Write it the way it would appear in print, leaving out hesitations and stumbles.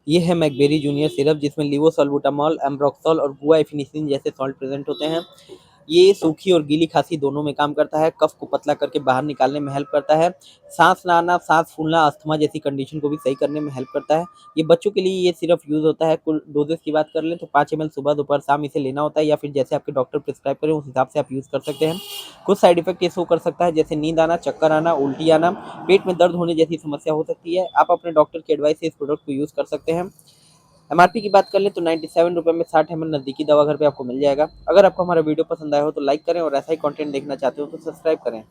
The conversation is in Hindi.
ये है मैकबेरी जूनियर सिरप जिसमें लिवोसल्बुटामॉल, एम्ब्रोक्सोल और गुआइफिनिसिन जैसे सॉल्ट प्रेजेंट होते हैं। ये सूखी और गीली खांसी दोनों में काम करता है, कफ को पतला करके बाहर निकालने में हेल्प करता है, सांस ना आना, सांस फूलना, अस्थमा जैसी कंडीशन को भी सही करने में हेल्प करता है। ये बच्चों के लिए ये सिर्फ यूज़ होता है, कुल डोजेज़ की बात कर लें तो 5 ml सुबह, दोपहर, शाम इसे लेना होता है या फिर जैसे आपके डॉक्टर प्रिस्क्राइब करें उस हिसाब से आप यूज़ कर सकते हैं। कुछ साइड इफेक्ट ये शो कर सकता है जैसे नींद आना, चक्कर आना, उल्टी आना, पेट में दर्द होने जैसी समस्या हो सकती है। आप अपने डॉक्टर की एडवाइस से इस प्रोडक्ट को यूज़ कर सकते हैं। एमआरपी की बात कर लें तो 97 रुपये में 60 ml नज़दीकी दवा घर पे आपको मिल जाएगा। अगर आपको हमारा वीडियो पसंद आया हो तो लाइक करें और ऐसा ही कंटेंट देखना चाहते हो तो सब्सक्राइब करें।